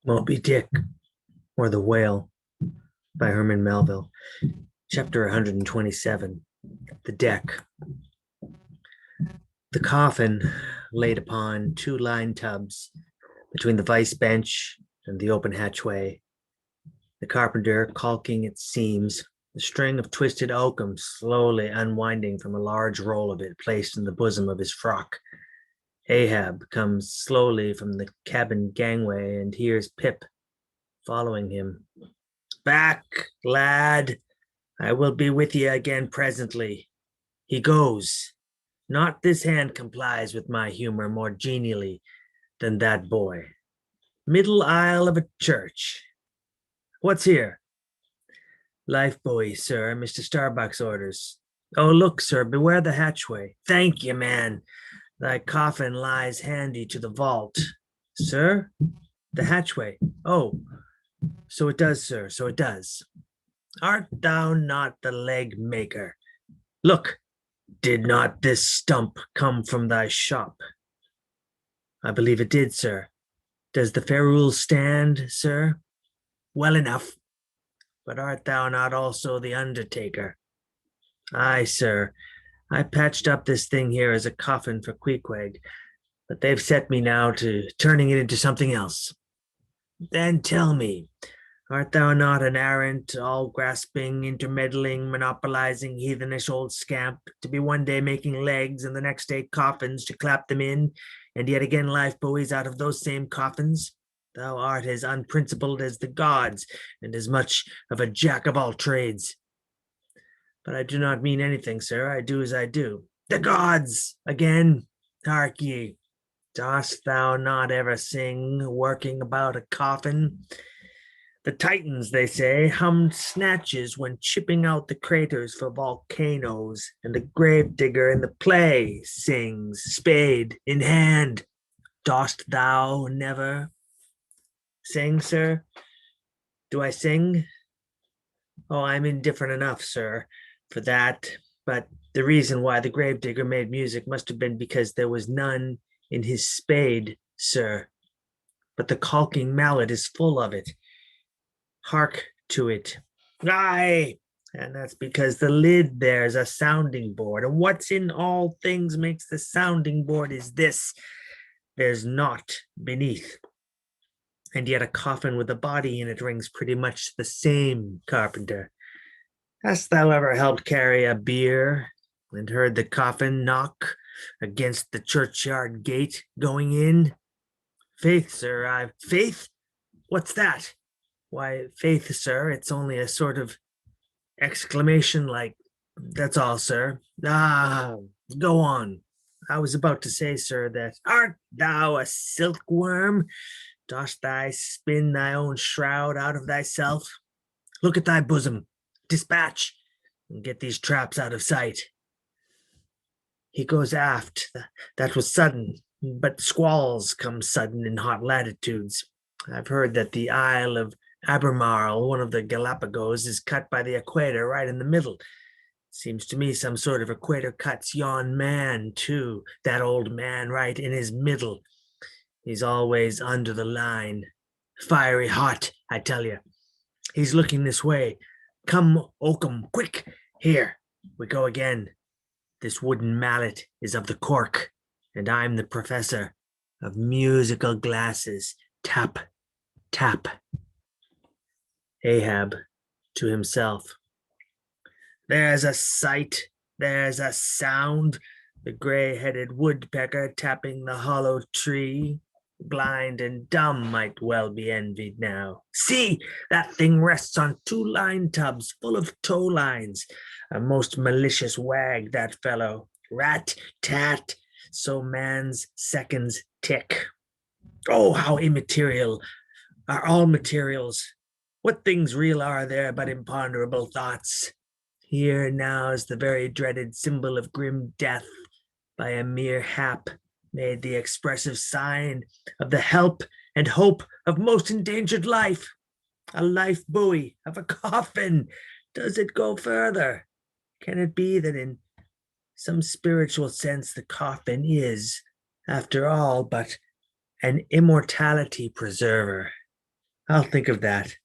Moby-Dick, or The Whale, by Herman Melville. Chapter 127, The Deck. The coffin laid upon two line tubs between the vice bench and the open hatchway. The carpenter caulking its seams, the string of twisted oakum slowly unwinding from a large roll of it placed in the bosom of his frock. Ahab comes slowly from the cabin gangway and hears Pip following him. Back, lad. I will be with ye again presently. He goes. Not this hand complies with my humor more genially than that boy. Middle aisle of a church. What's here? Life buoy, sir. Mr. Starbuck's orders. Oh, look, sir, beware the hatchway. Thank ye, man. Thy coffin lies handy to the vault. Sir? The hatchway. Oh, so it does, sir, so it does. Art thou not the leg maker? Look, did not this stump come from thy shop? I believe it did, sir. Does the ferule stand, sir? Well enough. But art thou not also the undertaker? Aye, sir. I patched up this thing here as a coffin for Queequeg, but they've set me now to turning it into something else. Then tell me, art thou not an arrant, all-grasping, intermeddling, monopolizing, heathenish old scamp, to be one day making legs and the next day coffins to clap them in, and yet again life buoys out of those same coffins? Thou art as unprincipled as the gods, and as much of a jack of all trades. But I do not mean anything, sir. I do as I do. The gods! Again, hark ye. Dost thou not ever sing, working about a coffin? The Titans, they say, hummed snatches when chipping out the craters for volcanoes, and the gravedigger in the play sings, spade in hand. Dost thou never sing, sir? Do I sing? Oh, I'm indifferent enough, sir, for that. But the reason why the gravedigger made music must have been because there was none in his spade, sir. But the caulking mallet is full of it. Hark to it. Aye, and that's because the lid there's a sounding board. And what's in all things makes the sounding board is this: there's naught beneath. And yet a coffin with a body in it rings pretty much the same, carpenter. Hast thou ever helped carry a bier and heard the coffin knock against the churchyard gate going in? Faith, sir, Faith? What's that? Why, faith, sir, it's only a sort of exclamation like, that's all, sir. Ah, go on. I was about to say, sir, that art thou a silkworm? Dost thou spin thy own shroud out of thyself? Look at thy bosom. Dispatch, and get these traps out of sight. He goes aft. That was sudden, but squalls come sudden in hot latitudes. I've heard that the Isle of Albemarle, one of the Galapagos, is cut by the equator right in the middle. Seems to me some sort of equator cuts yon man, too. That old man right in his middle. He's always under the line. Fiery hot, I tell you. He's looking this way. Come, Oakum, quick. Here, we go again. This wooden mallet is of the cork, and I'm the professor of musical glasses. Tap, tap. Ahab to himself. There's a sight, there's a sound. The gray-headed woodpecker tapping the hollow tree. Blind and dumb might well be envied now. See, that thing rests on two line tubs full of tow lines. A most malicious wag, that fellow. Rat, tat, so man's seconds tick. Oh, how immaterial are all materials. What things real are there but imponderable thoughts? Here now is the very dreaded symbol of grim death, by a mere hap made the expressive sign of the help and hope of most endangered life. A life buoy of a coffin. Does it go further? Can it be that in some spiritual sense the coffin is, after all, but an immortality preserver? I'll think of that.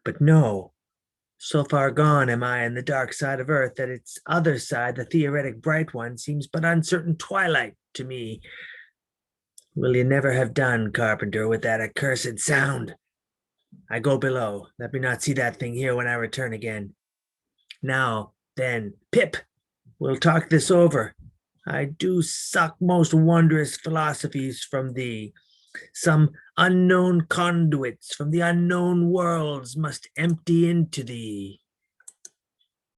But no, so far gone am I in the dark side of Earth that its other side, the theoretic bright one, seems but uncertain twilight to me. Will you never have done, Carpenter, with that accursed sound? I go below. Let me not see that thing here when I return again. Now, then, Pip, we'll talk this over. I do suck most wondrous philosophies from thee. Some unknown conduits from the unknown worlds must empty into thee.